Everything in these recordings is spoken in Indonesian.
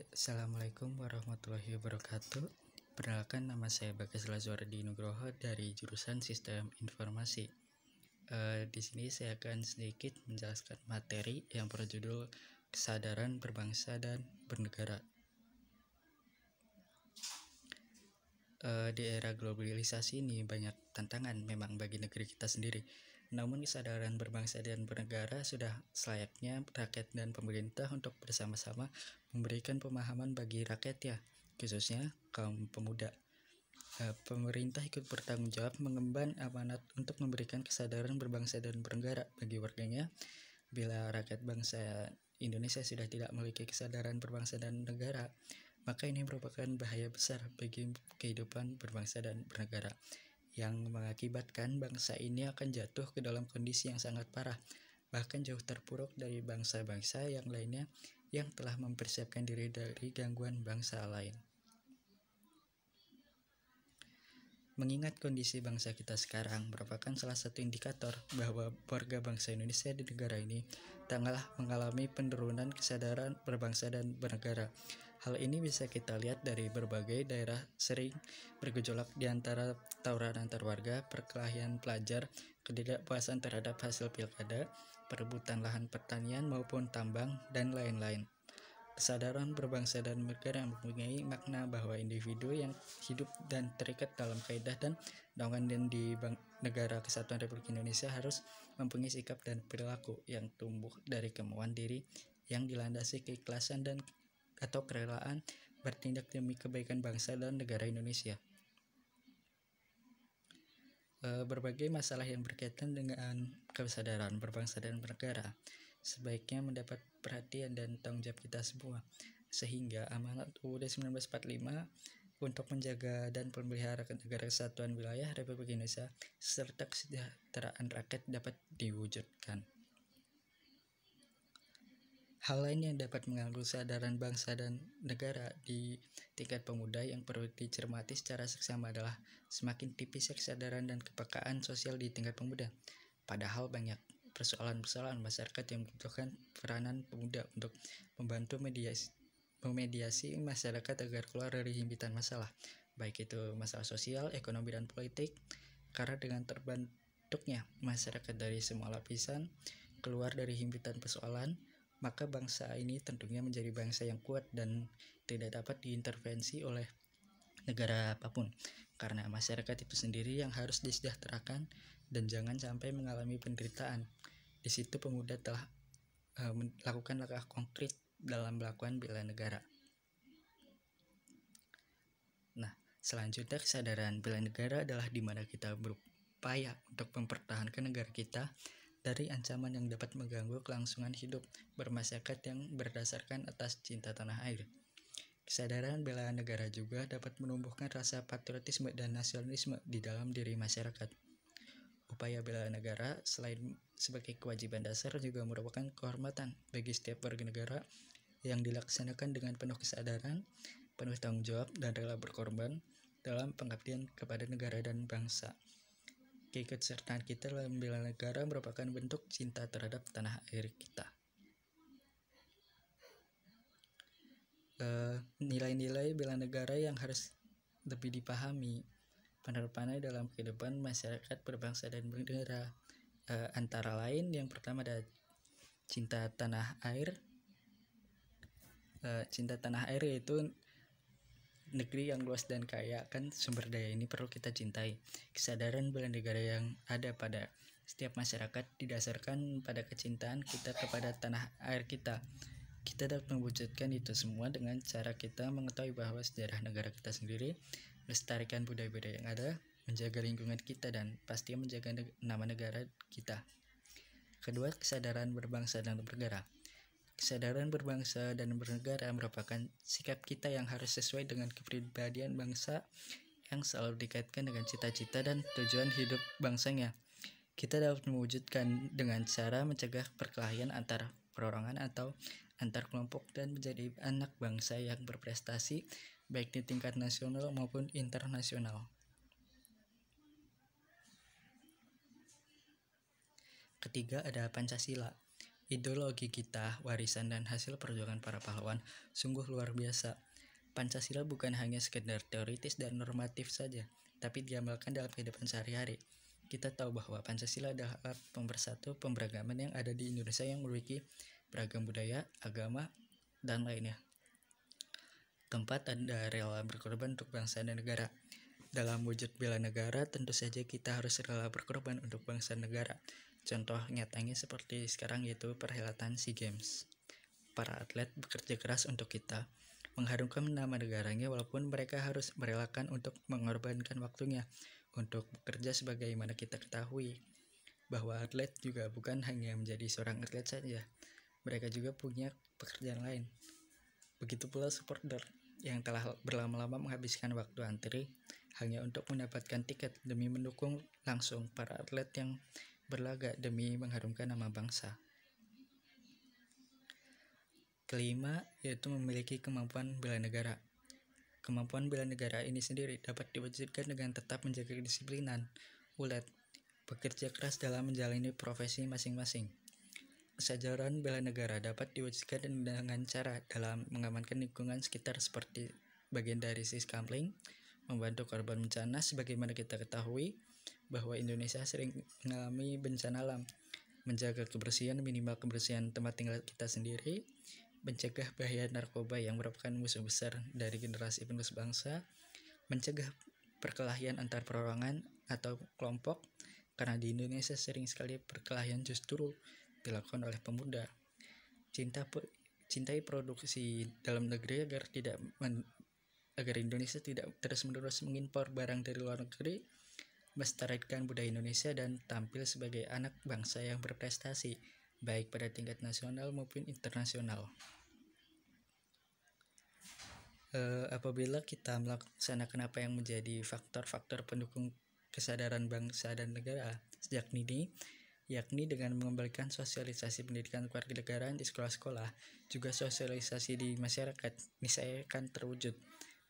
Assalamualaikum warahmatullahi wabarakatuh. Perkenalkan, nama saya Bagas Lazuardi Nugroho dari jurusan Sistem Informasi. Di sini saya akan sedikit menjelaskan materi yang berjudul Kesadaran Berbangsa dan Bernegara. Di era globalisasi ini banyak tantangan memang bagi negeri kita sendiri. Namun kesadaran berbangsa dan bernegara sudah selayaknya rakyat dan pemerintah untuk bersama-sama memberikan pemahaman bagi rakyatnya, khususnya kaum pemuda. Pemerintah ikut bertanggung jawab mengemban amanat untuk memberikan kesadaran berbangsa dan bernegara bagi warganya. Bila rakyat bangsa Indonesia sudah tidak memiliki kesadaran berbangsa dan negara, maka ini merupakan bahaya besar bagi kehidupan berbangsa dan bernegara, yang mengakibatkan bangsa ini akan jatuh ke dalam kondisi yang sangat parah, bahkan jauh terpuruk dari bangsa-bangsa yang lainnya yang telah mempersiapkan diri dari gangguan bangsa lain. Mengingat kondisi bangsa kita sekarang merupakan salah satu indikator bahwa warga bangsa Indonesia di negara ini tengah mengalami penurunan kesadaran berbangsa dan bernegara. Hal ini bisa kita lihat dari berbagai daerah sering bergejolak di antara tawuran antar warga, perkelahian pelajar, ketidakpuasan terhadap hasil pilkada, perebutan lahan pertanian maupun tambang, dan lain-lain. Kesadaran berbangsa dan bernegara mempunyai makna bahwa individu yang hidup dan terikat dalam kaidah dan undang-undang di Negara Kesatuan Republik Indonesia harus mempunyai sikap dan perilaku yang tumbuh dari kemauan diri yang dilandasi keikhlasan dan atau kerelaan bertindak demi kebaikan bangsa dan negara Indonesia. Berbagai masalah yang berkaitan dengan kesadaran berbangsa dan bernegara sebaiknya mendapat perhatian dan tanggung jawab kita semua, sehingga amanat UUD 1945 untuk menjaga dan memelihara negara kesatuan wilayah Republik Indonesia serta kesejahteraan rakyat dapat diwujudkan. Hal lain yang dapat mengganggu kesadaran bangsa dan negara di tingkat pemuda yang perlu dicermati secara seksama adalah semakin tipisnya kesadaran dan kepekaan sosial di tingkat pemuda. Padahal banyak persoalan-persoalan masyarakat yang membutuhkan peranan pemuda untuk membantu memediasi masyarakat agar keluar dari himpitan masalah, baik itu masalah sosial, ekonomi, dan politik. Karena dengan terbentuknya masyarakat dari semua lapisan keluar dari himpitan persoalan, maka bangsa ini tentunya menjadi bangsa yang kuat dan tidak dapat diintervensi oleh negara apapun, karena masyarakat itu sendiri yang harus disejahterakan dan jangan sampai mengalami penderitaan. Di situ pemuda telah melakukan langkah konkret dalam melakukan bela negara. Nah, selanjutnya kesadaran bela negara adalah di mana kita berupaya untuk mempertahankan negara kita dari ancaman yang dapat mengganggu kelangsungan hidup bermasyarakat yang berdasarkan atas cinta tanah air. Kesadaran bela negara juga dapat menumbuhkan rasa patriotisme dan nasionalisme di dalam diri masyarakat. Upaya bela negara selain sebagai kewajiban dasar juga merupakan kehormatan bagi setiap warga negara yang dilaksanakan dengan penuh kesadaran, penuh tanggung jawab, dan rela berkorban dalam pengabdian kepada negara dan bangsa. Keikutsertaan kita dalam bela negara merupakan bentuk cinta terhadap tanah air kita. Nilai-nilai bela negara yang harus lebih dipahami penerapannya dalam kehidupan masyarakat berbangsa dan bernegara, antara lain yang pertama ada cinta tanah air. Cinta tanah air yaitu negeri yang luas dan kaya akan sumber daya ini perlu kita cintai. Kesadaran bela negara yang ada pada setiap masyarakat didasarkan pada kecintaan kita kepada tanah air kita. Kita dapat mewujudkan itu semua dengan cara kita mengetahui bahwa sejarah negara kita sendiri, melestarikan budaya-budaya yang ada, menjaga lingkungan kita, dan pasti menjaga nama negara kita. Kedua, kesadaran berbangsa dan bernegara. Kesadaran berbangsa dan bernegara merupakan sikap kita yang harus sesuai dengan kepribadian bangsa yang selalu dikaitkan dengan cita-cita dan tujuan hidup bangsanya. Kita dapat mewujudkan dengan cara mencegah perkelahian antar perorangan atau antar kelompok dan menjadi anak bangsa yang berprestasi baik di tingkat nasional maupun internasional. Ketiga, ada Pancasila, Ideologi kita, warisan dan hasil perjuangan para pahlawan sungguh luar biasa. Pancasila bukan hanya sekedar teoritis dan normatif saja, tapi diamalkan dalam kehidupan sehari-hari. Kita tahu bahwa Pancasila adalah alat pemersatu pemberagaman yang ada di Indonesia yang memiliki beragam budaya, agama, dan lainnya. Keempat, Anda rela berkorban untuk bangsa dan negara. Dalam wujud bela negara, tentu saja kita harus rela berkorban untuk bangsa dan negara. Contoh nyatanya seperti sekarang yaitu perhelatan SEA Games. Para atlet bekerja keras untuk kita, mengharumkan nama negaranya walaupun mereka harus merelakan untuk mengorbankan waktunya untuk bekerja. Sebagaimana kita ketahui bahwa atlet juga bukan hanya menjadi seorang atlet saja, mereka juga punya pekerjaan lain. Begitu pula supporter yang telah berlama-lama menghabiskan waktu antri hanya untuk mendapatkan tiket demi mendukung langsung para atlet yang berlaga demi mengharumkan nama bangsa. Kelima, yaitu memiliki kemampuan bela negara. Kemampuan bela negara ini sendiri dapat diwujudkan dengan tetap menjaga kedisiplinan, ulet, bekerja keras dalam menjalani profesi masing-masing. Kesadaran bela negara dapat diwujudkan dengan cara dalam mengamankan lingkungan sekitar seperti bagian dari siskamling, membantu korban bencana. Sebagaimana kita ketahui bahwa Indonesia sering mengalami bencana alam, menjaga kebersihan, minimal kebersihan tempat tinggal kita sendiri, mencegah bahaya narkoba yang merupakan musuh besar dari generasi penerus bangsa, mencegah perkelahian antar perorangan atau kelompok, karena di Indonesia sering sekali perkelahian justru dilakukan oleh pemuda. Cintai produksi dalam negeri agar Indonesia tidak terus-menerus mengimpor barang dari luar negeri, melestarikan budaya Indonesia dan tampil sebagai anak bangsa yang berprestasi baik pada tingkat nasional maupun internasional. Apabila kita melaksanakan apa yang menjadi faktor-faktor pendukung kesadaran bangsa dan negara sejak dini, yakni dengan mengembalikan sosialisasi pendidikan kewarganegaraan di sekolah-sekolah, juga sosialisasi di masyarakat, niscaya akan terwujud.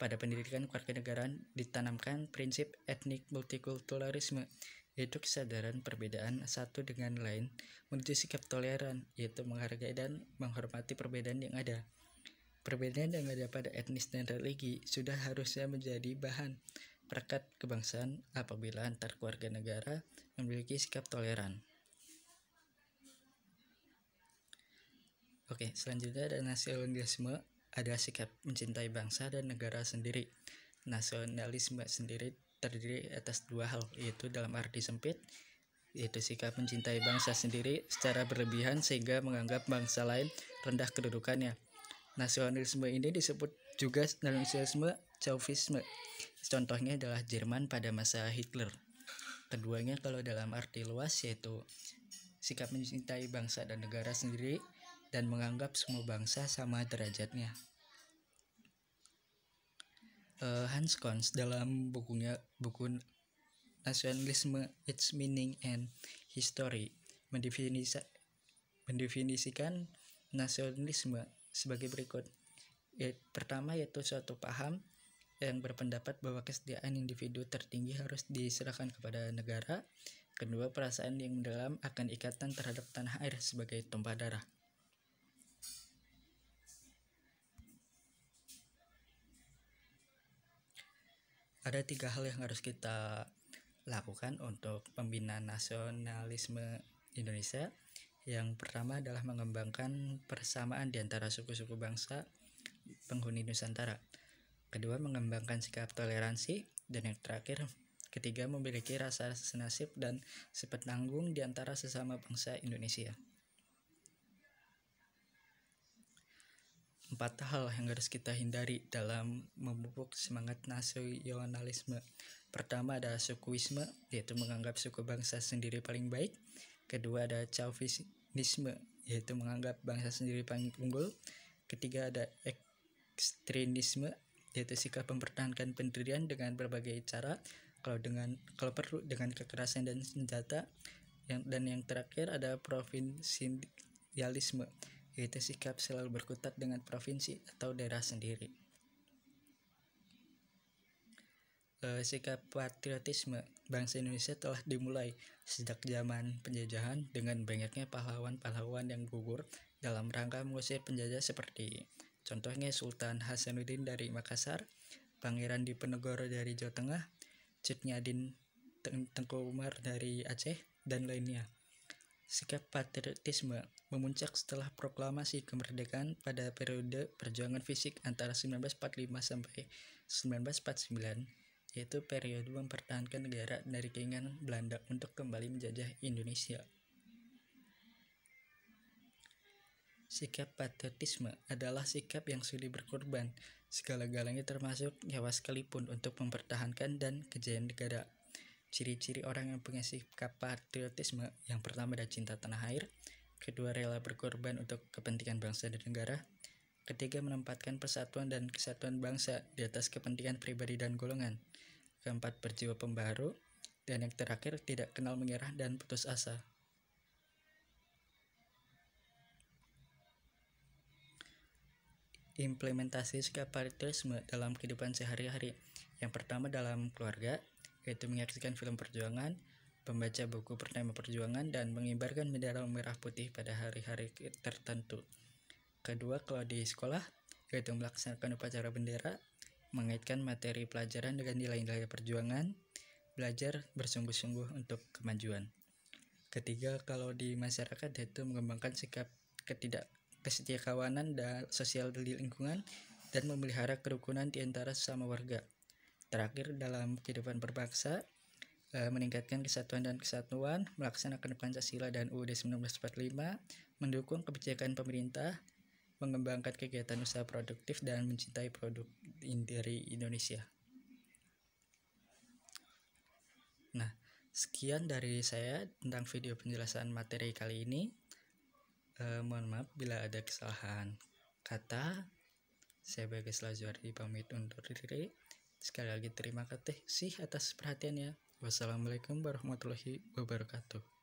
Pada pendidikan kewarganegaraan ditanamkan prinsip etnik multikulturalisme, yaitu kesadaran perbedaan satu dengan lain menuju sikap toleran, yaitu menghargai dan menghormati perbedaan yang ada. Perbedaan yang ada pada etnis dan religi sudah harusnya menjadi bahan perekat kebangsaan apabila antar keluarga negara memiliki sikap toleran. Oke, selanjutnya ada nasionalisme, ada sikap mencintai bangsa dan negara sendiri. Nasionalisme sendiri terdiri atas dua hal, yaitu dalam arti sempit, yaitu sikap mencintai bangsa sendiri secara berlebihan sehingga menganggap bangsa lain rendah kedudukannya. Nasionalisme ini disebut juga nasionalisme Chauvinisme. Contohnya adalah Jerman pada masa Hitler. Keduanya kalau dalam arti luas yaitu sikap mencintai bangsa dan negara sendiri dan menganggap semua bangsa sama derajatnya. Hans Cons dalam buku Nasionalisme, Its Meaning and History mendefinisikan nasionalisme sebagai berikut. Pertama yaitu suatu paham yang berpendapat bahwa kesetiaan individu tertinggi harus diserahkan kepada negara. Kedua, perasaan yang mendalam akan ikatan terhadap tanah air sebagai tumpah darah. Ada 3 hal yang harus kita lakukan untuk pembinaan nasionalisme Indonesia. Yang pertama adalah mengembangkan persamaan di antara suku-suku bangsa penghuni Nusantara. Kedua, mengembangkan sikap toleransi. Dan yang terakhir, ketiga, memiliki rasa senasib dan sepenanggung di antara sesama bangsa Indonesia. 4 hal yang harus kita hindari dalam memupuk semangat nasionalisme. Pertama ada sukuisme, yaitu menganggap suku bangsa sendiri paling baik. Kedua ada chauvinisme, yaitu menganggap bangsa sendiri paling unggul. Ketiga ada ekstremisme, yaitu sikap mempertahankan pendirian dengan berbagai cara, kalau perlu dengan kekerasan dan senjata. Dan yang terakhir ada provinsialisme, yaitu sikap selalu berkutat dengan provinsi atau daerah sendiri. Sikap patriotisme bangsa Indonesia telah dimulai sejak zaman penjajahan dengan banyaknya pahlawan-pahlawan yang gugur dalam rangka mengusir penjajah seperti contohnya Sultan Hasanuddin dari Makassar, Pangeran Diponegoro dari Jawa Tengah, Cut Nyadin Tengku Umar dari Aceh, dan lainnya. Sikap patriotisme memuncak setelah proklamasi kemerdekaan pada periode perjuangan fisik antara 1945 sampai 1949, yaitu periode mempertahankan negara dari keinginan Belanda untuk kembali menjajah Indonesia. Sikap patriotisme adalah sikap yang sudi berkorban segala-galanya termasuk nyawa sekalipun untuk mempertahankan dan kejayaan negara. Ciri-ciri orang yang punya sikap patriotisme: yang pertama adalah cinta tanah air, kedua rela berkorban untuk kepentingan bangsa dan negara, ketiga menempatkan persatuan dan kesatuan bangsa di atas kepentingan pribadi dan golongan, keempat berjiwa pembaharu, dan yang terakhir tidak kenal menyerah dan putus asa. Implementasi sikap patriotisme dalam kehidupan sehari-hari: yang pertama dalam keluarga, yaitu menyaksikan film perjuangan, membaca buku bernama perjuangan, dan mengibarkan bendera merah putih pada hari-hari tertentu. Kedua, kalau di sekolah, yaitu melaksanakan upacara bendera, mengaitkan materi pelajaran dengan nilai-nilai perjuangan, belajar bersungguh-sungguh untuk kemajuan. Ketiga, kalau di masyarakat, yaitu mengembangkan sikap kesetiakawanan dan sosial di lingkungan dan memelihara kerukunan di antara sesama warga. Terakhir, dalam kehidupan berbangsa, meningkatkan kesatuan dan kesatuan, melaksanakan Pancasila dan UUD 1945, mendukung kebijakan pemerintah, mengembangkan kegiatan usaha produktif, dan mencintai produk dari Indonesia. Nah, sekian dari saya tentang video penjelasan materi kali ini. Mohon maaf bila ada kesalahan kata. Saya Bagas Lazuardi pamit undur diri. Sekali lagi terima kasih atas perhatiannya. Wassalamualaikum warahmatullahi wabarakatuh.